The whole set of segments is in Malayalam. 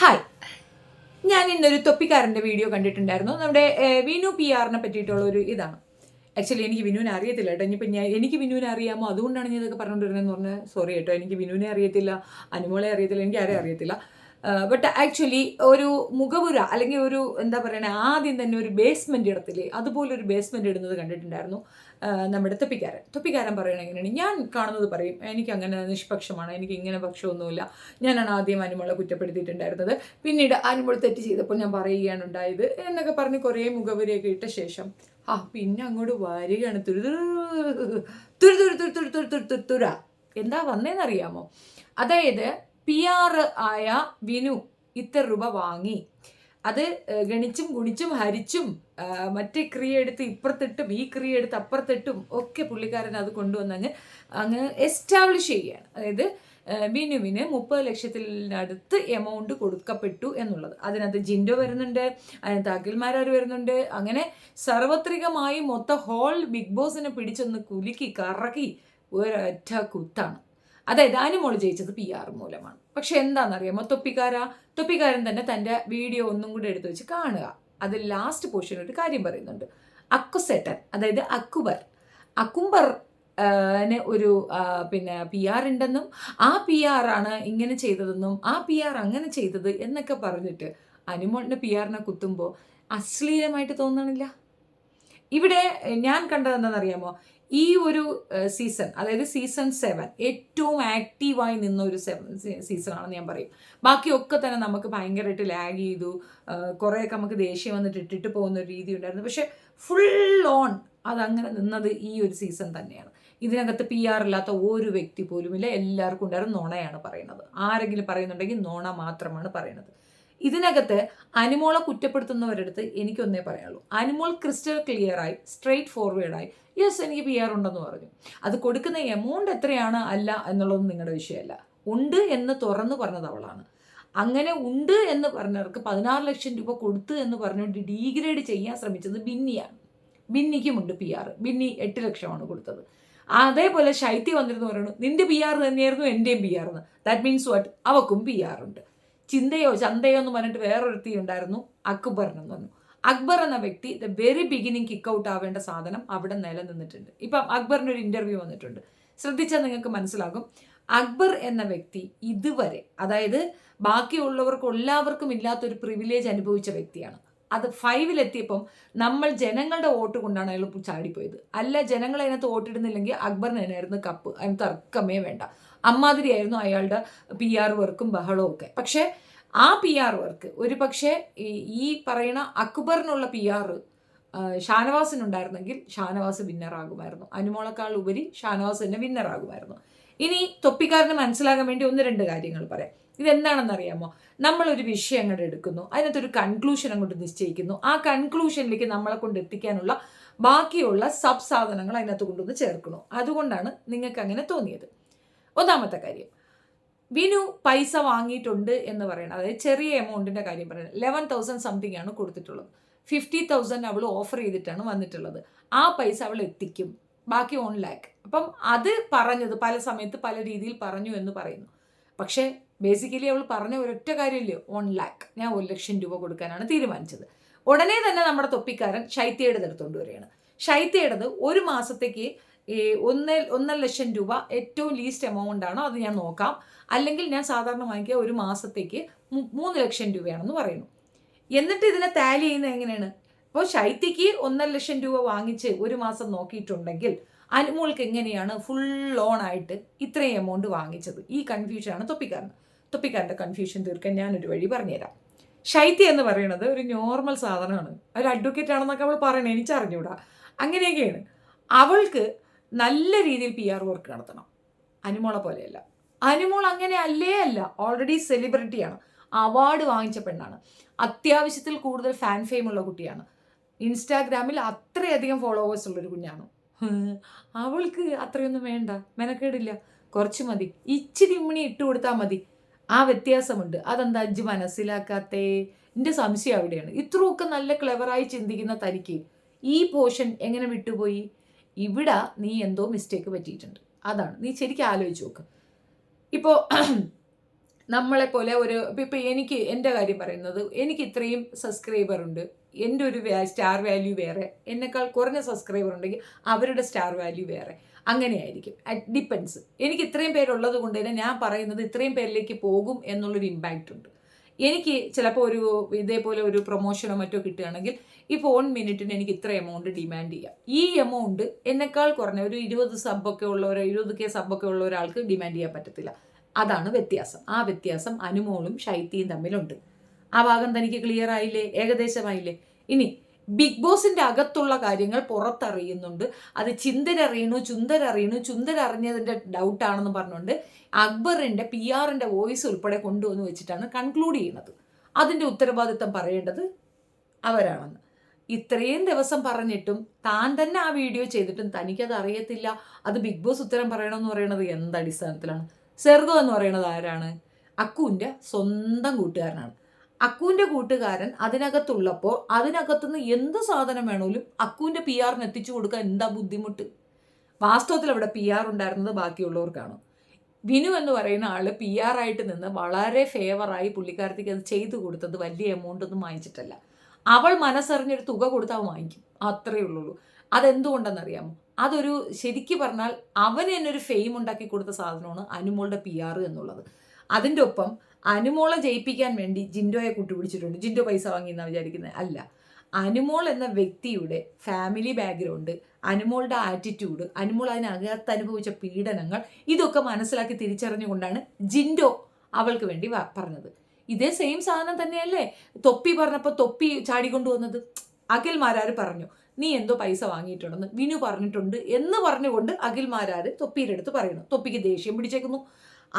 ഹായ്, ഞാൻ ഇന്നൊരു തൊപ്പിക്കാരൻ്റെ വീഡിയോ കണ്ടിട്ടുണ്ടായിരുന്നു. നമ്മുടെ വിനു പി ആറിനെ പറ്റിയിട്ടുള്ളൊരു ഇതാണ്. ആക്ച്വലി എനിക്ക് വിനുവിനെ അറിയത്തില്ല കേട്ടോ. ഇനിയിപ്പോൾ എനിക്ക് വിനുവിനെ അറിയാമോ, അതുകൊണ്ടാണ് ഞാൻ ഇതൊക്കെ പറഞ്ഞുകൊണ്ടിരുന്നതെന്ന് പറഞ്ഞാൽ സോറി കേട്ടോ. എനിക്ക് വിനുവിനെ അറിയത്തില്ല, അനുമോളെ അറിയത്തില്ല, എനിക്ക് ആരെയും അറിയത്തില്ല. ബട്ട് ആക്ച്വലി ഒരു മുഖപുര അല്ലെങ്കിൽ ഒരു എന്താ പറയണേ, ആദ്യം തന്നെ ഒരു ബേസ്മെൻ്റ് ഇടത്തില്ലേ, അതുപോലൊരു ബേസ്മെൻ്റ് ഇടുന്നത് കണ്ടിട്ടുണ്ടായിരുന്നു നമ്മുടെ തൊപ്പിക്കാരൻ പറയണത് എങ്ങനെയാണ്, ഞാൻ കാണുന്നത് പറയും. എനിക്ക് അങ്ങനെ നിഷ്പക്ഷമാണ്, എനിക്ക് ഇങ്ങനെ പക്ഷമൊന്നുമില്ല. ഞാനാണ് ആദ്യം അനുമോളെ കുറ്റപ്പെടുത്തിയിട്ടുണ്ടായിരുന്നത്, പിന്നീട് അനുമോൾ തെറ്റ് ചെയ്തപ്പോൾ ഞാൻ പറയുകയാണ് ഉണ്ടായത് എന്നൊക്കെ പറഞ്ഞ് കുറേ മുഖപുരയൊക്കെ ഇട്ട ശേഷം പിന്നെ അങ്ങോട്ട് വരികയാണ് തുര. എന്താ വന്നേന്നറിയാമോ? അതായത് PR ആയ വിനു ഇത്ര രൂപ വാങ്ങി, അത് ഗണിച്ചും ഗുണിച്ചും ഹരിച്ചും മറ്റേ ക്രിയ എടുത്ത് ഇപ്പുറത്തിട്ടും ഈ ക്രിയ എടുത്ത് അപ്പുറത്തിട്ടും ഒക്കെ പുള്ളിക്കാരൻ അത് കൊണ്ടുവന്ന് അങ്ങ് എസ്റ്റാബ്ലിഷ് ചെയ്യുകയാണ്. അതായത് വിനുവിന് 30 ലക്ഷത്തിനടുത്ത് എമൗണ്ട് കൊടുക്കപ്പെട്ടു എന്നുള്ളത്. അതിനകത്ത് ജിൻഡോ വരുന്നുണ്ട്, അതിനകത്ത് അഖിൽമാരാർ വരുന്നുണ്ട്. അങ്ങനെ സാർവത്രികമായി മൊത്തം ഹോൾ ബിഗ് ബോസിനെ പിടിച്ചൊന്ന് കുലുക്കി കറക്കി ഒരൊറ്റ കുത്താണ്. അതായത് അനുമോൾ ജയിച്ചത് PR മൂലമാണ്. പക്ഷെ എന്താണെന്നറിയാമോ, തൊപ്പിക്കാരൻ തന്നെ തൻ്റെ വീഡിയോ ഒന്നും കൂടെ എടുത്തു വെച്ച് കാണുക. അതിൽ ലാസ്റ്റ് പോർഷൻ ഒരു കാര്യം പറയുന്നുണ്ട്. അക്കുസേട്ടൻ, അതായത് അക്കുംബർ ഒരു പിന്നെ PR ഉണ്ടെന്നും ആ PR ആണ് ഇങ്ങനെ ചെയ്തതെന്നും ആ PR അങ്ങനെ ചെയ്തത് എന്നൊക്കെ പറഞ്ഞിട്ട് അനുമോളിൻ്റെ PRനെ കുത്തുമ്പോൾ അശ്ലീലമായിട്ട് തോന്നണില്ല. ഇവിടെ ഞാൻ കണ്ടത് എന്താണെന്നറിയാമോ, ഈ ഒരു സീസൺ, അതായത് സീസൺ 7 ഏറ്റവും ആക്റ്റീവായി നിന്ന ഒരു സീസണാണെന്ന് ഞാൻ പറയും. ബാക്കിയൊക്കെ തന്നെ നമുക്ക് ഭയങ്കരമായിട്ട് ലാഗ് ചെയ്തു, കുറേയൊക്കെ നമുക്ക് ദേഷ്യം വന്നിട്ട് ഇട്ടിട്ട് പോകുന്ന ഒരു രീതി ഉണ്ടായിരുന്നു. പക്ഷെ ഫുൾ ഓൺ അതങ്ങനെ നിന്നത് ഈ ഒരു സീസൺ തന്നെയാണ്. ഇതിനകത്ത് PR ഇല്ലാത്ത ഒരു വ്യക്തി പോലുമില്ല, എല്ലാവർക്കും ഉണ്ടായിരുന്നു. നുണയാണ് പറയുന്നത്. ആരെങ്കിലും പറയുന്നുണ്ടെങ്കിൽ നുണ മാത്രമാണ് പറയുന്നത്. ഇതിനകത്ത് അനുമോളെ കുറ്റപ്പെടുത്തുന്നവരടുത്ത് എനിക്കൊന്നേ പറയാനുള്ളൂ. അനുമോൾ ക്രിസ്റ്റൽ ക്ലിയറായി സ്ട്രെയിറ്റ് ഫോർവേഡായി യെസ് എനിക്ക് PR ഉണ്ടെന്ന് പറഞ്ഞു. അത് കൊടുക്കുന്ന എമൗണ്ട് എത്രയാണ് അല്ല എന്നുള്ളതൊന്നും നിങ്ങളുടെ വിഷയമല്ല. ഉണ്ട് എന്ന് തുറന്നു പറഞ്ഞത് അവളാണ്. അങ്ങനെ ഉണ്ട് എന്ന് പറഞ്ഞവർക്ക് 16 ലക്ഷം രൂപ കൊടുത്തു എന്ന് പറഞ്ഞുകൊണ്ട് ഡീഗ്രേഡ് ചെയ്യാൻ ശ്രമിച്ചത് ബിന്നിയാണ്. ബിന്നിക്കുമുണ്ട് PR. ബിന്നി 8 ലക്ഷമാണ് കൊടുത്തത്. അതേപോലെ ശൈത്യ വന്നിരുന്നു പറയുന്നു, നിന്റെ PR തന്നെയായിരുന്നു എൻ്റെയും PR എന്ന്. ദാറ്റ് മീൻസ് വാട്ട്, അവക്കും PR ഉണ്ട്. ചന്തയോ എന്ന് പറഞ്ഞിട്ട് വേറൊരുത്തി ഉണ്ടായിരുന്നു, അക്ബറിനെന്ന് പറഞ്ഞു. അക്ബർ എന്ന വ്യക്തി the very beginning kick out ആവേണ്ട സാധനം അവിടെ നിലനിന്നിട്ടുണ്ട്. ഇപ്പം അക്ബറിൻ്റെ ഒരു ഇൻ്റർവ്യൂ വന്നിട്ടുണ്ട്, ശ്രദ്ധിച്ചാൽ നിങ്ങൾക്ക് മനസ്സിലാകും. അക്ബർ എന്ന വ്യക്തി ഇതുവരെ, അതായത് ബാക്കിയുള്ളവർക്ക് എല്ലാവർക്കും ഇല്ലാത്തൊരു പ്രിവിലേജ് അനുഭവിച്ച വ്യക്തിയാണ്. അത് 5-ലെത്തിയപ്പം നമ്മൾ ജനങ്ങളുടെ വോട്ട് കൊണ്ടാണ് അയാൾ ചാടിപ്പോയത്. അല്ല, ജനങ്ങൾ അതിനകത്ത് വോട്ടിടുന്നില്ലെങ്കിൽ അക്ബറിന് തന്നെയായിരുന്നു കപ്പ്, അതിന് തർക്കമേ വേണ്ട. അമ്മാതിരിയായിരുന്നു അയാളുടെ PR വർക്കും ബഹളവും ഒക്കെ. പക്ഷേ ആ PR വർക്ക് ഒരു പക്ഷേ ഈ പറയുന്ന അക്ബറിനുള്ള PR ഷാനവാസിനുണ്ടായിരുന്നെങ്കിൽ ഷാനവാസ് വിന്നറാകുമായിരുന്നു. അനുമോളെക്കാൾ ഉപരി ഷാനവാസ് തന്നെ വിന്നറാകുമായിരുന്നു. ഇനി തൊപ്പിക്കാരന് മനസ്സിലാകാൻ വേണ്ടി 1-2 കാര്യങ്ങൾ പറയാം. ഇതെന്താണെന്നറിയാമോ, നമ്മളൊരു വിഷയം അങ്ങോട്ട് എടുക്കുന്നു, അതിനകത്തൊരു കൺക്ലൂഷൻ അങ്ങോട്ട് നിശ്ചയിക്കുന്നു, ആ കൺക്ലൂഷനിലേക്ക് നമ്മളെ കൊണ്ട് എത്തിക്കാനുള്ള ബാക്കിയുള്ള സബ് സാധനങ്ങൾ അതിനകത്ത് കൊണ്ടുവന്ന് ചേർക്കുന്നു. അതുകൊണ്ടാണ് നിങ്ങൾക്ക് അങ്ങനെ തോന്നിയത്. ഒന്നാമത്തെ കാര്യം, വിനു പൈസ വാങ്ങിയിട്ടുണ്ട് എന്ന് പറയണം. അതായത് ചെറിയ എമൗണ്ടിൻ്റെ കാര്യം പറയുന്നത് 11,000 സംതിങ് ആണ് കൊടുത്തിട്ടുള്ളത്. 50,000 അവൾ ഓഫർ ചെയ്തിട്ടാണ് വന്നിട്ടുള്ളത്. ആ പൈസ അവൾ എത്തിക്കും, ബാക്കി 1 lakh. അപ്പം അത് പറഞ്ഞത് പല സമയത്ത് പല രീതിയിൽ പറഞ്ഞു എന്ന് പറയുന്നു. പക്ഷേ ബേസിക്കലി അവൾ പറഞ്ഞ ഒരൊറ്റ കാര്യമില്ലേ, 1 lakh, ഞാൻ 1 ലക്ഷം രൂപ കൊടുക്കാനാണ് തീരുമാനിച്ചത്. ഉടനെ തന്നെ നമ്മുടെ തൊപ്പിക്കാരൻ ശൈത്യയുടെ എടുത്തുകൊണ്ട് വരികയാണ്. ശൈത്യയുടേത് ഒരു മാസത്തേക്ക് 1.5 ലക്ഷം രൂപ ഏറ്റവും ലീസ്റ്റ് എമൗണ്ട് ആണോ അത് ഞാൻ നോക്കാം, അല്ലെങ്കിൽ ഞാൻ സാധാരണ വാങ്ങിക്കുക ഒരു മാസത്തേക്ക് 3 ലക്ഷം രൂപയാണെന്ന് പറയുന്നു. എന്നിട്ട് ഇതിനെ ടാലി ചെയ്യുന്നത് എങ്ങനെയാണ്? അപ്പോൾ ശൈത്യക്ക് 1.5 ലക്ഷം രൂപ വാങ്ങിച്ച് ഒരു മാസം നോക്കിയിട്ടുണ്ടെങ്കിൽ അനുമോൾക്ക് എങ്ങനെയാണ് ഫുൾ ലോൺ ആയിട്ട് ഇത്രയും എമൗണ്ട് വാങ്ങിച്ചത്? ഈ കൺഫ്യൂഷനാണ് തൊപ്പിക്കാരൻ്റെ കൺഫ്യൂഷൻ തീർക്കാൻ ഞാനൊരു വഴി പറഞ്ഞുതരാം. ശൈത്യ എന്ന് പറയുന്നത് ഒരു നോർമൽ സാധനമാണ്, ഒരു അഡ്വക്കേറ്റ് ആണെന്നൊക്കെ അവൾ പറയണേ, എനിക്കറിഞ്ഞൂടാ. അങ്ങനെയൊക്കെയാണ്. അവൾക്ക് നല്ല രീതിയിൽ PR വർക്ക് നടത്തണം. അനുമോളെ പോലെയല്ല. അനുമോൾ അങ്ങനെ അല്ല. ഓൾറെഡി സെലിബ്രിറ്റിയാണ്, അവാർഡ് വാങ്ങിച്ച പെണ്ണാണ്, അത്യാവശ്യത്തിൽ കൂടുതൽ ഫാൻ ഫെയിം ഉള്ള കുട്ടിയാണ്, ഇൻസ്റ്റാഗ്രാമിൽ അത്രയധികം ഫോളോവേഴ്സ് ഉള്ളൊരു കുഞ്ഞാണ്. അവൾക്ക് അത്രയൊന്നും വേണ്ട, മെനക്കേടില്ല, കുറച്ച് മതി, ഇച്ചിരി ഉമ്മണി ഇട്ട് കൊടുത്താൽ മതി. ആ വ്യത്യാസമുണ്ട്. അതെന്താ അജ്ജ് മനസ്സിലാക്കാത്തേ? എൻ്റെ സംശയം അവിടെയാണ്. ഇത്രയൊക്കെ നല്ല ക്ലെവറായി ചിന്തിക്കുന്ന തനിക്ക് ഈ പോർഷൻ എങ്ങനെ വിട്ടുപോയി? ഇവിടെ നീ എന്തോ മിസ്റ്റേക്ക് പറ്റിയിട്ടുണ്ട്. അതാണ് നീ ശരിക്കും ആലോചിച്ച് നോക്ക്. ഇപ്പോൾ നമ്മളെപ്പോലെ ഒരു ഇപ്പം എനിക്ക് എൻ്റെ കാര്യം പറയുന്നത്, എനിക്ക് ഇത്രയും സബ്സ്ക്രൈബർ ഉണ്ട്, എൻ്റെ ഒരു സ്റ്റാർ വാല്യൂ വേറെ, എന്നെക്കാൾ കുറഞ്ഞ സബ്സ്ക്രൈബർ ഉണ്ടെങ്കിൽ അവരുടെ സ്റ്റാർ വാല്യൂ വേറെ, അങ്ങനെയായിരിക്കും. ഡിപ്പെൻസ്. എനിക്ക് ഇത്രയും പേരുള്ളത് കൊണ്ട് തന്നെ ഞാൻ പറയുന്നത് ഇത്രയും പേരിലേക്ക് പോകും എന്നുള്ളൊരു ഇമ്പാക്റ്റ് ഉണ്ട്. എനിക്ക് ചിലപ്പോൾ ഒരു ഇതേപോലെ ഒരു പ്രൊമോഷനോ മറ്റോ കിട്ടുകയാണെങ്കിൽ ഇപ്പോൾ 1 മിനിറ്റിന് എനിക്ക് ഇത്ര എമൗണ്ട് ഡിമാൻഡ് ചെയ്യാം. ഈ എമൗണ്ട് എന്നെക്കാൾ കുറഞ്ഞ ഒരു 20 സബ്ബൊക്കെ ഉള്ള 20K സബ്ബൊക്കെ ഉള്ള ഒരാൾക്ക് ഡിമാൻഡ് ചെയ്യാൻ പറ്റത്തില്ല. അതാണ് വ്യത്യാസം. ആ വ്യത്യാസം അനുമോളും ശൈത്യയും തമ്മിലുണ്ട്. ആ ഭാഗം തനിക്ക് ക്ലിയർ ആയില്ലേ? ഏകദേശമായില്ലേ? ഇനി ബിഗ് ബോസിന്റെ അകത്തുള്ള കാര്യങ്ങൾ പുറത്തറിയുന്നുണ്ട്. അത് ചിന്തരറിയണു, ചുന്തരറിഞ്ഞതിന്റെ ഡൗട്ടാണെന്ന് പറഞ്ഞുകൊണ്ട് അക്ബറിന്റെ PR-ന്റെ വോയിസ് ഉൾപ്പെടെ കൊണ്ടുവന്ന് വെച്ചിട്ടാണ് കൺക്ലൂഡ് ചെയ്യുന്നത്. അതിന്റെ ഉത്തരവാദിത്തം പറയേണ്ടത് അവരാണെന്ന്. ഇത്രയും ദിവസം പറഞ്ഞിട്ടും താൻ തന്നെ ആ വീഡിയോ ചെയ്തിട്ടും തനിക്കത് അറിയത്തില്ല. അത് ബിഗ് ബോസ് ഉത്തരം പറയണമെന്ന് പറയുന്നത് എന്തടിസ്ഥാനത്തിലാണ്? സെർഗോ എന്ന് പറയുന്നത് ആരാണ്? അക്കുവിൻ്റെ സ്വന്തം കൂട്ടുകാരനാണ്. അക്കുവിൻ്റെ കൂട്ടുകാരൻ അതിനകത്തുള്ളപ്പോൾ അതിനകത്തുനിന്ന് എന്ത് സാധനം വേണമെങ്കിലും അക്കുവിൻ്റെ PR-ന് എത്തിച്ചു കൊടുക്കാൻ എന്താ ബുദ്ധിമുട്ട്? വാസ്തവത്തിൽ അവിടെ PR ഉണ്ടായിരുന്നത് ബാക്കിയുള്ളവർക്കാണ്. വിനു എന്ന് പറയുന്ന ആള് PR ആയിട്ട് നിന്ന് വളരെ ഫേവറായി പുള്ളിക്കാരത്തേക്ക് അത് ചെയ്തു കൊടുത്തത് വലിയ എമൗണ്ട് ഒന്നും വാങ്ങിച്ചിട്ടല്ല. അവൾ മനസ്സറിഞ്ഞൊരു തുക കൊടുത്ത് അവൻ വാങ്ങിക്കും, അത്രയേ ഉള്ളൂ. അതെന്തുകൊണ്ടെന്നറിയാമോ? അതൊരു ശരിക്ക് പറഞ്ഞാൽ അവന് തന്നെ ഒരു ഫെയിം ഉണ്ടാക്കി കൊടുത്ത സാധനമാണ് അനുമോളുടെ PR എന്നുള്ളത്. അതിൻ്റെ ഒപ്പം അനുമോളെ ജയിപ്പിക്കാൻ വേണ്ടി ജിൻഡോയെ കൂട്ടുപിടിച്ചിട്ടുണ്ട്. ജിൻഡോ പൈസ വാങ്ങിയെന്നാണ് വിചാരിക്കുന്നത്? അല്ല. അനുമോൾ എന്ന വ്യക്തിയുടെ ഫാമിലി ബാക്ക്ഗ്രൗണ്ട്, അനുമോളുടെ ആറ്റിറ്റ്യൂഡ്, അനുമോൾ അതിനകത്ത് അനുഭവിച്ച പീഡനങ്ങൾ, ഇതൊക്കെ മനസ്സിലാക്കി തിരിച്ചറിഞ്ഞുകൊണ്ടാണ് ജിൻഡോ അവൾക്ക് വേണ്ടി പറഞ്ഞത്. ഇതേ സെയിം സാധനം തന്നെയല്ലേ തൊപ്പി പറഞ്ഞപ്പോൾ തൊപ്പി ചാടിക്കൊണ്ടുവന്നത്? അഖിൽമാരാർ പറഞ്ഞു നീ എന്തോ പൈസ വാങ്ങിയിട്ടുണ്ടെന്ന് വിനു പറഞ്ഞിട്ടുണ്ട് എന്ന് പറഞ്ഞുകൊണ്ട് അഖിൽമാരാർ തൊപ്പിയുടെ അടുത്ത് പറയുന്നു. തൊപ്പിക്ക് ദേഷ്യം പിടിച്ചേക്കുന്നു.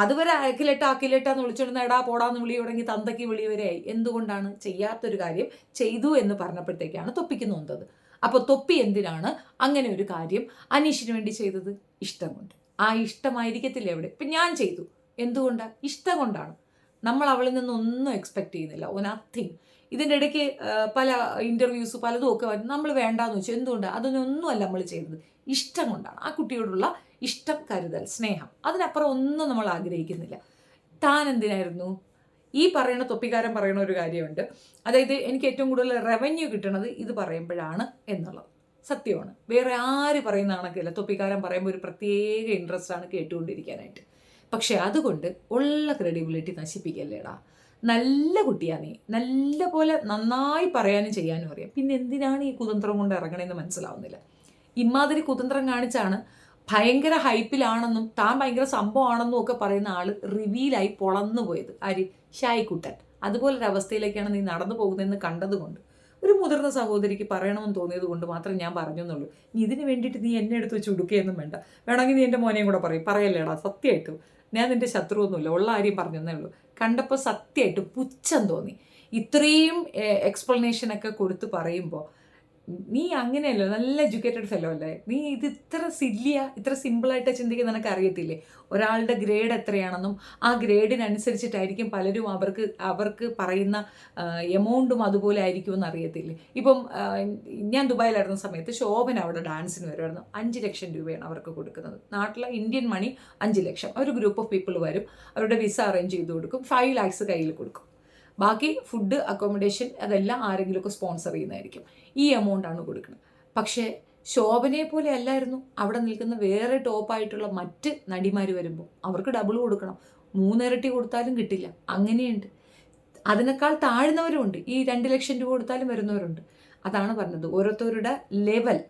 അതുവരെ അഖിലേട്ടാന്ന് വിളിച്ചോണ്ട് എടാ പോടാന്ന് വിളി തുടങ്ങി തന്തയ്ക്ക് വിളി വരെയായി. എന്തുകൊണ്ടാണ്? ചെയ്യാത്തൊരു കാര്യം ചെയ്തു എന്ന് പറഞ്ഞപ്പോഴത്തേക്കാണ് തൊപ്പിക്ക് നൊന്തത്. അപ്പോൾ തൊപ്പി എന്തിനാണ് അങ്ങനെ ഒരു കാര്യം അനീഷിന് വേണ്ടി ചെയ്തത്? ഇഷ്ടം കൊണ്ട്. ആ ഇഷ്ടമായിരിക്കത്തില്ല എവിടെ. ഇപ്പം ഞാൻ ചെയ്തു, എന്തുകൊണ്ടാണ്? ഇഷ്ടം കൊണ്ടാണ്. നമ്മൾ അവളിൽ നിന്നൊന്നും എക്സ്പെക്ട് ചെയ്യുന്നില്ല, നത്തിങ്. ഇതിൻ്റെ ഇടയ്ക്ക് പല ഇൻ്റർവ്യൂസ് പലതും ഒക്കെ വരും. നമ്മൾ വേണ്ടാന്ന് വെച്ചു. എന്തുകൊണ്ടാണ്? അതൊന്നുമല്ല നമ്മൾ ചെയ്തത്, ഇഷ്ടം കൊണ്ടാണ്. ആ കുട്ടിയോടുള്ള ഇഷ്ടം, കരുതൽ, സ്നേഹം, അതിനപ്പുറം ഒന്നും നമ്മൾ ആഗ്രഹിക്കുന്നില്ല. താൻ എന്തിനായിരുന്നു ഈ പറയുന്ന തൊപ്പിക്കാരൻ പറയുന്ന ഒരു കാര്യമുണ്ട്, അതായത് എനിക്ക് ഏറ്റവും കൂടുതൽ റവന്യൂ കിട്ടണത് ഇത് പറയുമ്പോഴാണ് എന്നുള്ളത്. സത്യമാണ്. വേറെ ആര് പറയുന്ന കണക്കില്ല. തൊപ്പിക്കാരൻ പറയുമ്പോൾ ഒരു പ്രത്യേക ഇൻട്രസ്റ്റ് ആണ് കേട്ടുകൊണ്ടിരിക്കാനായിട്ട്. പക്ഷെ അതുകൊണ്ട് ഉള്ള ക്രെഡിബിലിറ്റി നശിപ്പിക്കല്ലേടാ. നല്ല കുട്ടിയാ നീ, നല്ല പോലെ നന്നായി പറയാനും ചെയ്യാനും അറിയാം. പിന്നെ എന്തിനാണ് ഈ കുതന്ത്രം കൊണ്ട് ഇറങ്ങണമെന്ന് മനസ്സിലാവുന്നില്ല. ഇമാതിരി കുതന്ത്രം കാണിച്ചാണ് ഭയങ്കര ഹൈപ്പിലാണെന്നും താൻ ഭയങ്കര സംഭവമാണെന്നും ഒക്കെ പറയുന്ന ആള് റിവീലായി പൊളന്നു പോയത്. ആര്? ഷായിക്കുട്ടൻ. അതുപോലൊരവസ്ഥയിലേക്കാണ് നീ നടന്നു പോകുന്നതെന്ന് കണ്ടതുകൊണ്ട്, ഒരു മുതിർന്ന സഹോദരിക്ക് പറയണമെന്ന് തോന്നിയത് കൊണ്ട് മാത്രം ഞാൻ പറഞ്ഞെന്നുള്ളൂ. ഇതിന് വേണ്ടിയിട്ട് നീ എന്നെ എടുത്ത് വെച്ച് ഉടുക്കുകയൊന്നും വേണ്ട. വേണമെങ്കിൽ നീ എൻ്റെ മോനെയും കൂടെ പറയല്ലേടാ. സത്യമായിട്ടും ഞാൻ നിൻ്റെ ശത്രുവൊന്നുമില്ല, ഉള്ള കാര്യം പറഞ്ഞതേ ഉള്ളൂ. കണ്ടപ്പോൾ സത്യമായിട്ട് പുച്ഛം തോന്നി. ഇത്രയും എക്സ്പ്ലനേഷനൊക്കെ കൊടുത്ത് പറയുമ്പോൾ നീ അങ്ങനെയല്ലോ, നല്ല എഡ്യൂക്കേറ്റഡ് ഫെലോ അല്ലേ നീ? ഇത് ഇത്ര ഇത്ര സിമ്പിളായിട്ട് ചിന്തിക്കാൻ നിനക്ക് അറിയത്തില്ലേ? ഒരാളുടെ ഗ്രേഡ് എത്രയാണെന്നും ആ ഗ്രേഡിനനുസരിച്ചിട്ടായിരിക്കും പലരും അവർക്ക് പറയുന്ന എമൗണ്ടും അതുപോലെ ആയിരിക്കുമെന്ന് അറിയത്തില്ലേ? ഇപ്പം ഞാൻ ദുബായിലായിരുന്ന സമയത്ത് ശോഭന അവിടെ ഡാൻസിന് വരുമായിരുന്നു. 5 ലക്ഷം രൂപയാണ് അവർക്ക് കൊടുക്കുന്നത്. നാട്ടിലെ ഇന്ത്യൻ മണി 5 ലക്ഷം. ഒരു ഗ്രൂപ്പ് ഓഫ് പീപ്പിൾ വരും, അവരുടെ വിസ അറേഞ്ച് ചെയ്ത് കൊടുക്കും, 5 lakhs കയ്യിൽ കൊടുക്കും. ബാക്കി ഫുഡ്, അക്കോമഡേഷൻ അതെല്ലാം ആരെങ്കിലുമൊക്കെ സ്പോൺസർ ചെയ്യുന്നതായിരിക്കും. ഈ എമൗണ്ടാണ് കൊടുക്കുന്നത്. പക്ഷേ ശോഭനയെ പോലെ അല്ലായിരുന്നു അവിടെ നിൽക്കുന്ന വേറെ ടോപ്പായിട്ടുള്ള മറ്റ് നടിമാർ വരുമ്പോൾ അവർക്ക് ഡബിൾ കൊടുക്കണം. 3 ഇരട്ടി കൊടുത്താലും കിട്ടില്ല. അങ്ങനെയുണ്ട്. അതിനേക്കാൾ താഴ്ന്നവരുമുണ്ട്. ഈ 2 ലക്ഷം രൂപ കൊടുത്താലും വരുന്നവരുണ്ട്. അതാണ് പറഞ്ഞത്, ഓരോരുത്തരുടെ ലെവൽ,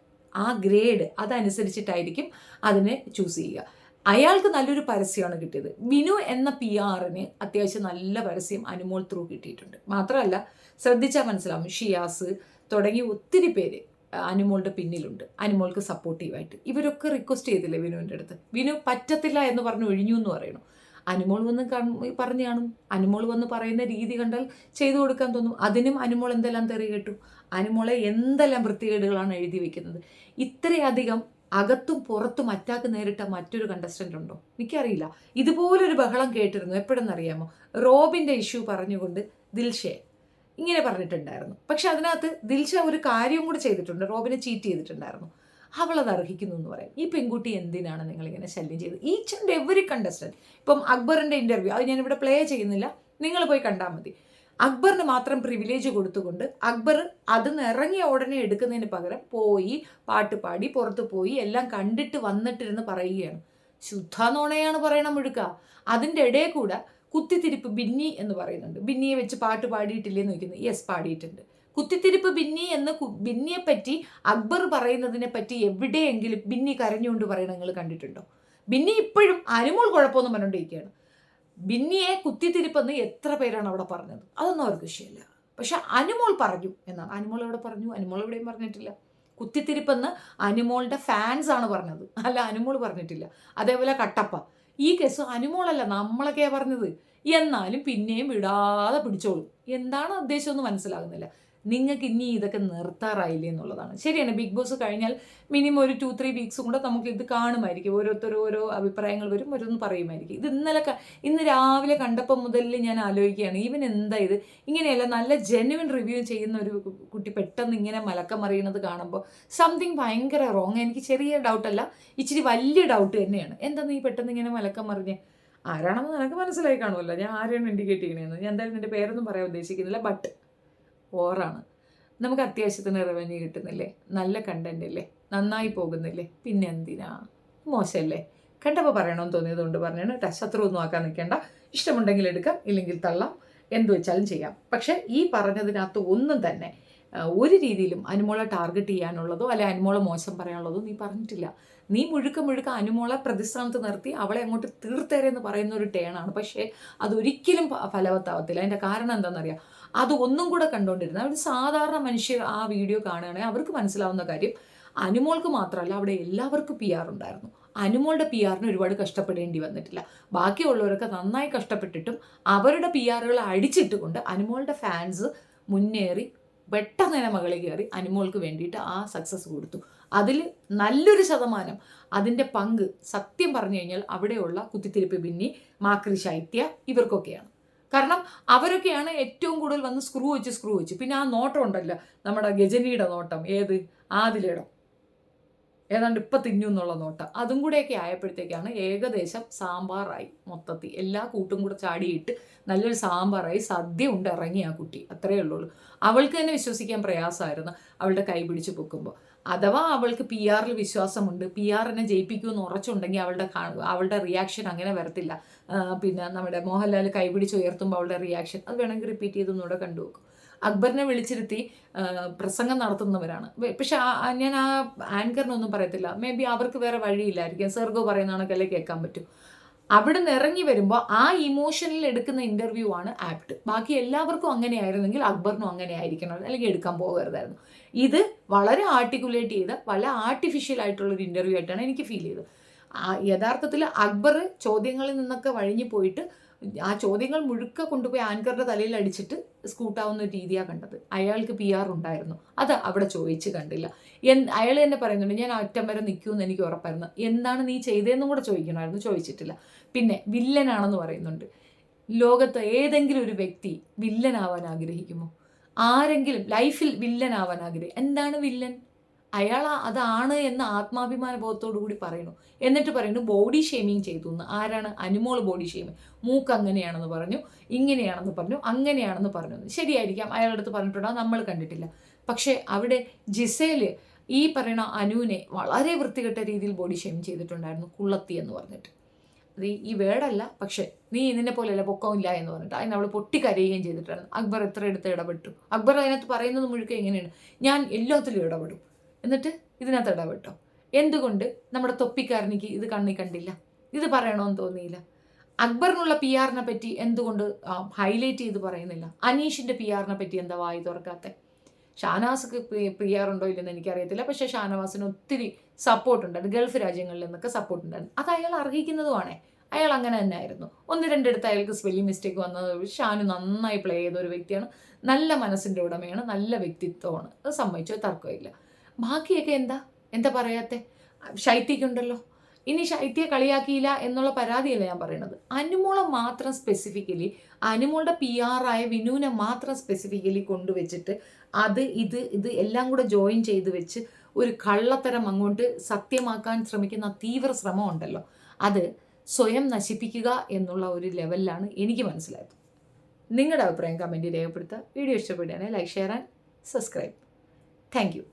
ആ ഗ്രേഡ് അതനുസരിച്ചിട്ടായിരിക്കും അതിനെ ചൂസ് ചെയ്യുക. അയാൾക്ക് നല്ലൊരു പരസ്യമാണ് കിട്ടിയത്. വിനു എന്ന PR-ന് അത്യാവശ്യം നല്ല പരസ്യം അനുമോൾ ത്രൂ കിട്ടിയിട്ടുണ്ട്. മാത്രമല്ല ശ്രദ്ധിച്ചാൽ മനസ്സിലാവും, ഷിയാസ് തുടങ്ങി ഒത്തിരി പേര് അനുമോളുടെ പിന്നിലുണ്ട്, അനുമോൾക്ക് സപ്പോർട്ടീവായിട്ട്. ഇവരൊക്കെ റിക്വസ്റ്റ് ചെയ്തില്ലേ വിനുവിൻ്റെ അടുത്ത്? വിനു പറ്റത്തില്ല എന്ന് പറഞ്ഞ് ഒഴിഞ്ഞു എന്ന് പറയണം. അനുമോൾ വന്ന് പറഞ്ഞു കാണും. അനുമോൾ വന്ന് പറയുന്ന രീതി കണ്ടാൽ ചെയ്തു കൊടുക്കാൻ തോന്നും. അതിനും അനുമോൾ എന്തെല്ലാം തെറി കേട്ടു. അനുമോളെ എന്തെല്ലാം വൃത്തികേടുകളാണ് എഴുതി വെക്കുന്നത്. ഇത്രയധികം അകത്തും പുറത്തും അറ്റാക്ക് നേരിട്ട മറ്റൊരു കണ്ടസ്റ്റൻ്റ് ഉണ്ടോ? എനിക്കറിയില്ല. ഇതുപോലൊരു ബഹളം കേട്ടിരുന്നു. എപ്പോഴെന്നറിയാമോ? റോബിൻ്റെ ഇഷ്യൂ പറഞ്ഞുകൊണ്ട് ദിൽഷയെ ഇങ്ങനെ പറഞ്ഞിട്ടുണ്ടായിരുന്നു. പക്ഷെ അതിനകത്ത് ദിൽഷ ഒരു കാര്യവും കൂടി ചെയ്തിട്ടുണ്ട്. റോബിനെ ചീറ്റ് ചെയ്തിട്ടുണ്ടായിരുന്നു. അവളത് അർഹിക്കുന്നു എന്ന് പറയും. ഈ പെൺകുട്ടി എന്തിനാണ് നിങ്ങളിങ്ങനെ ശല്യം ചെയ്തത്? Each and every contestant. ഇപ്പം അക്ബറിൻ്റെ ഇൻ്റർവ്യൂ അത് ഞാനിവിടെ പ്ലേ ചെയ്യുന്നില്ല, നിങ്ങൾ പോയി കണ്ടാൽ മതി. അക്ബറിന് മാത്രം പ്രിവിലേജ് കൊടുത്തുകൊണ്ട് അക്ബർ അതിന്ന് ഇറങ്ങിയ ഉടനെ എടുക്കുന്നതിന് പകരം പോയി പാട്ട് പാടി പുറത്ത് പോയി എല്ലാം കണ്ടിട്ട് വന്നിട്ടിരുന്ന് പറയുകയാണ്. ശുദ്ധ നുണയാണ് പറയണ മുഴുക്ക. അതിൻ്റെ ഇടയിൽ കൂടെ കുത്തിത്തിരിപ്പ് ബിന്നി എന്ന് പറയുന്നുണ്ട്. ബിന്നിയെ വെച്ച് പാട്ട് പാടിയിട്ടില്ലേന്ന് ചോദിക്കുന്നത്. യെസ്, പാടിയിട്ടുണ്ട്. കുത്തിത്തിരിപ്പ് ബിന്നി എന്ന് ബിന്നിയെ പറ്റി അക്ബർ പറയുന്നതിനെ പറ്റി എവിടെയെങ്കിലും ബിന്നി കരഞ്ഞുകൊണ്ട് പറയണത് നിങ്ങൾ കണ്ടിട്ടുണ്ടോ? ബിന്നി ഇപ്പോഴും അനുമോൾ കുഴപ്പമൊന്നും പറഞ്ഞുകൊണ്ടിരിക്കുകയാണ്. ബിന്നിയെ കുത്തിത്തിരിപ്പെന്ന് എത്ര പേരാണ് അവിടെ പറഞ്ഞത്? അതൊന്നും അവർക്ക് വിഷയമില്ല. പക്ഷെ അനുമോൾ പറഞ്ഞു എന്നാണ്. അനുമോൾ എവിടെ പറഞ്ഞു? അനുമോൾ എവിടെയും പറഞ്ഞിട്ടില്ല. കുത്തിത്തിരിപ്പെന്ന് അനുമോളുടെ ഫാൻസ് ആണ് പറഞ്ഞത്, അല്ല അനുമോൾ പറഞ്ഞിട്ടില്ല. അതേപോലെ കട്ടപ്പ, ഈ കേസ് അനുമോളല്ല നമ്മളൊക്കെയാണ് പറഞ്ഞത്. എന്നാലും പിന്നെയും വിടാതെ പിടിച്ചോളും. എന്താണ് ഉദ്ദേശമൊന്നും മനസ്സിലാകുന്നില്ല. നിങ്ങൾക്ക് ഇനി ഇതൊക്കെ നിർത്താറായില്ലേ എന്നുള്ളതാണ്. ശരിയാണ്, ബിഗ് ബോസ് കഴിഞ്ഞാൽ മിനിമം ഒരു 2-3 വീക്സും കൂടെ നമുക്ക് ഇത് കാണുമായിരിക്കും. ഓരോരുത്തരും ഓരോ അഭിപ്രായങ്ങൾ വരും, ഓരോന്ന് പറയുമായിരിക്കും. ഇത് ഇന്ന് രാവിലെ കണ്ടപ്പോൾ മുതൽ ഞാൻ ആലോചിക്കുകയാണ്, ഇവൻ എന്താ ഇത് ഇങ്ങനെയല്ല നല്ല ജെന്യുവൻ റിവ്യൂ ചെയ്യുന്ന ഒരു കുട്ടി പെട്ടെന്ന് ഇങ്ങനെ മലക്കം മറിയുന്നത് കാണുമ്പോൾ സംതിങ് ഭയങ്കര റോങ്. എനിക്ക് ചെറിയ ഡൗട്ടല്ല, ഇച്ചിരി വലിയ ഡൗട്ട് തന്നെയാണ്. എന്താ നീ പെട്ടെന്ന് ഇങ്ങനെ മലക്കം മറിഞ്ഞേ? ആരാണെന്ന് നിനക്ക് മനസ്സിലായി കാണുമല്ലോ, ഞാൻ ആരെയാണ് ഇൻഡിക്കേറ്റ് ചെയ്യണേന്ന്. ഞാൻ എന്തായാലും നിൻ്റെ പേരൊന്നും പറയാൻ ഉദ്ദേശിക്കുന്നില്ല. ബട്ട് ഓറാണ്. നമുക്ക് അത്യാവശ്യത്തിന് റവന്യൂ കിട്ടുന്നില്ലേ, നല്ല കണ്ടന്റ് അല്ലേ, നന്നായി പോകുന്നില്ലേ, പിന്നെ എന്തിനാ? മോശമല്ലേ? കണ്ടപ്പോൾ പറയണമെന്ന് തോന്നിയതുകൊണ്ട് പറഞ്ഞാണ് കേട്ടോ. ശത്രു ഒന്നും ആക്കാൻ നിൽക്കേണ്ട. ഇഷ്ടമുണ്ടെങ്കിൽ എടുക്കാം, ഇല്ലെങ്കിൽ തള്ളാം, എന്ത് വെച്ചാലും ചെയ്യാം. പക്ഷേ ഈ പറഞ്ഞതിനകത്ത് ഒന്നും തന്നെ ഒരു രീതിയിലും അനുമോളെ ടാർഗറ്റ് ചെയ്യാനുള്ളതോ അല്ലെ അനുമോളെ മോശം പറയാനുള്ളതോ നീ പറഞ്ഞിട്ടില്ല. നീ മുഴുക്ക അനുമോളെ പ്രതിസ്ഥാനത്ത് നിർത്തി അവളെ അങ്ങോട്ട് തീർത്തേരെന്ന് പറയുന്ന ഒരു ടേണാണ്. പക്ഷേ അതൊരിക്കലും ഫലവത്താവത്തില്ല. അതിൻ്റെ കാരണം എന്താണെന്നറിയാം? അത് ഒന്നും കൂടെ കണ്ടുകൊണ്ടിരുന്ന ഒരു സാധാരണ മനുഷ്യർ ആ വീഡിയോ കാണുകയാണെങ്കിൽ അവർക്ക് മനസ്സിലാവുന്ന കാര്യം, അനുമോൾക്ക് മാത്രമല്ല അവിടെ എല്ലാവർക്കും PR ഉണ്ടായിരുന്നു. അനുമോളുടെ PRന് ഒരുപാട് കഷ്ടപ്പെടേണ്ടി വന്നിട്ടില്ല. ബാക്കിയുള്ളവരൊക്കെ നന്നായി കഷ്ടപ്പെട്ടിട്ടും അവരുടെ PRകൾ അടിച്ചിട്ടുകൊണ്ട് അനുമോളുടെ ഫാൻസ് മുന്നേറി പെട്ടെന്ന് തന്നെ മകളിൽ കയറി അനുമോൾക്ക് വേണ്ടിയിട്ട് ആ സക്സസ് കൊടുത്തു. അതിൽ നല്ലൊരു ശതമാനം അതിൻ്റെ പങ്ക് സത്യം പറഞ്ഞു കഴിഞ്ഞാൽ അവിടെയുള്ള കുത്തിത്തിരിപ്പ് ബിന്നി, മാക്രി ശൈത്യ ഇവർക്കൊക്കെയാണ്. കാരണം അവരൊക്കെയാണ് ഏറ്റവും കൂടുതൽ വന്ന് സ്ക്രൂ വെച്ച്. പിന്നെ ആ നോട്ടം ഉണ്ടല്ലോ, നമ്മുടെ ഗജനിയുടെ നോട്ടം, ഏത് ആദിലയുടെ ഏതാണ്ട് ഇപ്പം തിന്നു എന്നുള്ള നോട്ടം, അതും കൂടെയൊക്കെ ആയപ്പോഴത്തേക്കാണ് ഏകദേശം സാമ്പാറായി. മൊത്തത്തിൽ എല്ലാ കൂട്ടും കൂടെ ചാടിയിട്ട് നല്ലൊരു സാമ്പാറായി, സദ്യ ഉണ്ട് ഇറങ്ങി ആ കുട്ടി. അത്രയേ ഉള്ളൂ. അവൾക്ക് തന്നെ വിശ്വസിക്കാൻ പ്രയാസമായിരുന്നു അവളുടെ കൈ പിടിച്ച് പൊക്കുമ്പോൾ. അഥവാ അവൾക്ക് PRൽ വിശ്വാസമുണ്ട്, PRനെ ജയിപ്പിക്കുമെന്ന് ഉറച്ചുണ്ടെങ്കിൽ അവളുടെ റിയാക്ഷൻ അങ്ങനെ വരത്തില്ല. പിന്നെ നമ്മുടെ മോഹൻലാൽ കൈ പിടിച്ച് ഉയർത്തുമ്പോൾ അവളുടെ റിയാക്ഷൻ അത് വേണമെങ്കിൽ റിപ്പീറ്റ് ചെയ്തൊന്നുകൂടെ കണ്ടുവെക്കും. അക്ബറിനെ വിളിച്ചിരുത്തി പ്രസംഗം നടത്തുന്നവരാണ്. പക്ഷെ ഞാൻ ആ ആങ്കറിനൊന്നും പറയത്തില്ല. മേ ബി അവർക്ക് വേറെ വഴിയില്ലായിരിക്കും. സെർഗോ പറയുന്നതാണൊക്കെ കേൾക്കാൻ പറ്റും. അവിടെ നിന്ന് ഇറങ്ങി വരുമ്പോൾ ആ ഇമോഷനിൽ എടുക്കുന്ന ഇൻ്റർവ്യൂ ആണ് ആപ്റ്റ്. ബാക്കി എല്ലാവർക്കും അങ്ങനെയായിരുന്നെങ്കിൽ അക്ബറിനും അങ്ങനെ ആയിരിക്കണം, അല്ലെങ്കിൽ എടുക്കാൻ പോകരുതായിരുന്നു. ഇത് വളരെ ആർട്ടിക്കുലേറ്റ് ചെയ്ത വളരെ ആർട്ടിഫിഷ്യൽ ആയിട്ടുള്ളൊരു ഇൻ്റർവ്യൂ ആയിട്ടാണ് എനിക്ക് ഫീൽ ചെയ്തത്. യഥാർത്ഥത്തിൽ അക്ബർ ചോദ്യങ്ങളിൽ നിന്നൊക്കെ വഴിഞ്ഞു പോയിട്ട് ആ ചോദ്യങ്ങൾ മുഴുക്ക കൊണ്ടുപോയി ആങ്കറുടെ തലയിൽ അടിച്ചിട്ട് സ്കൂട്ടാവുന്ന ഒരു രീതിയാണ് കണ്ടത്. അയാൾക്ക് PR ഉണ്ടായിരുന്നു, അത് അവിടെ ചോദിച്ച് കണ്ടില്ല. അയാൾ തന്നെ പറയുന്നുണ്ട്, ഞാൻ അറ്റം വരെ നിൽക്കുമെന്ന് എനിക്ക് ഉറപ്പായിരുന്നു. എന്താണ് നീ ചെയ്തതെന്നും കൂടെ ചോദിക്കണമായിരുന്നു, ചോദിച്ചിട്ടില്ല. പിന്നെ വില്ലനാണെന്ന് പറയുന്നുണ്ട്. ലോകത്ത് ഏതെങ്കിലും ഒരു വ്യക്തി വില്ലനാവാൻ ആഗ്രഹിക്കുമോ? ആരെങ്കിലും ലൈഫിൽ വില്ലനാവാൻ എന്താണ് വില്ലൻ? അയാൾ അതാണ് എന്ന് ആത്മാഭിമാന ബോധത്തോടു കൂടി പറയുന്നു. എന്നിട്ട് പറയുന്നു ബോഡി ഷെയ്മിങ് ചെയ്തു എന്ന്. ആരാണ്? Anumol body shaming. മൂക്ക് അങ്ങനെയാണെന്ന് പറഞ്ഞു, ഇങ്ങനെയാണെന്ന് പറഞ്ഞു, അങ്ങനെയാണെന്ന് പറഞ്ഞു. ശരിയായിരിക്കാം, അയാളുടെ അടുത്ത് പറഞ്ഞിട്ടുണ്ടാകും, നമ്മൾ കണ്ടിട്ടില്ല. പക്ഷേ അവിടെ ജിസേൽ ഈ പറയുന്ന അനുവിനെ വളരെ വൃത്തികെട്ട രീതിയിൽ ബോഡി ഷെയ്മിങ് ചെയ്തിട്ടുണ്ടായിരുന്നു, കുള്ളത്തി എന്ന് പറഞ്ഞിട്ട്. അത് ഈ വേർഡല്ല, പക്ഷേ നീ ഇതിനെ പോലെയല്ല, പൊക്കമില്ല എന്ന് പറഞ്ഞിട്ട് അതിന് അവൾ പൊട്ടിക്കരയുകയും ചെയ്തിട്ടാണ്. അക്ബർ എത്ര എടുത്ത് ഇടപെട്ടു. അക്ബർ അതിനകത്ത് പറയുന്നത് മുഴുക്കെ എങ്ങനെയാണ്, ഞാൻ എല്ലാത്തിലും ഇടപെടും. എന്നിട്ട് ഇതിനകത്ത് ഇടപെട്ടോ? എന്തുകൊണ്ട് നമ്മുടെ തൊപ്പിക്കാരനിക്ക് ഇത് കണ്ടില്ല? ഇത് പറയണമെന്ന് തോന്നിയില്ല? അക്ബറിനുള്ള PRനെ പറ്റി എന്തുകൊണ്ട് ഹൈലൈറ്റ് ചെയ്ത് പറയുന്നില്ല? അനീഷിൻ്റെ PRനെ പറ്റി എന്താ വായി തുറക്കാത്ത? ഷാനവാസ്ക്ക് PR ഉണ്ടോ ഇല്ലെന്ന് എനിക്കറിയത്തില്ല. പക്ഷേ ഷാനവാസിന് ഒത്തിരി സപ്പോർട്ട് ഉണ്ടായിരുന്നു, ഗൾഫ് രാജ്യങ്ങളിൽ നിന്നൊക്കെ സപ്പോർട്ട് ഉണ്ടായിരുന്നു. അത് അയാൾ അർഹിക്കുന്നതുമാണേ. അയാൾ അങ്ങനെ തന്നെ ആയിരുന്നു. 1-2 അടുത്ത് അയാൾക്ക് സ്പെല്ലിംഗ് മിസ്റ്റേക്ക് വന്നത്. ഷാനു നന്നായി പ്ലേ ചെയ്ത ഒരു വ്യക്തിയാണ്, നല്ല മനസ്സിൻ്റെ ഉടമയാണ്, നല്ല വ്യക്തിത്വമാണ്. അത് സമ്മതിച്ചോ, തർക്കമില്ല. ബാക്കിയൊക്കെ എന്താ പറയാത്തെ? ശൈത്യക്കുണ്ടല്ലോ. ഇനി ശൈത്യ കളിയാക്കിയില്ല എന്നുള്ള പരാതിയല്ല ഞാൻ പറയുന്നത്. അനുമോളെ മാത്രം സ്പെസിഫിക്കലി, അനുമോളുടെ PR ആയ വിനുവിനെ മാത്രം സ്പെസിഫിക്കലി കൊണ്ടുവച്ചിട്ട് ഇത് എല്ലാം കൂടെ ജോയിൻ ചെയ്ത് വെച്ച് ഒരു കള്ളത്തരം അങ്ങോട്ട് സത്യമാക്കാൻ ശ്രമിക്കുന്ന തീവ്ര ശ്രമം ഉണ്ടല്ലോ, അത് സ്വയം നശിപ്പിക്കുക എന്നുള്ള ഒരു ലെവലിലാണ് എനിക്ക് മനസ്സിലായത്. നിങ്ങളുടെ അഭിപ്രായം കമൻറ്റ് രേഖപ്പെടുത്തുക. വീഡിയോ ഇഷ്ടപ്പെടുകയാണെങ്കിൽ like, share and subscribe. Thank you.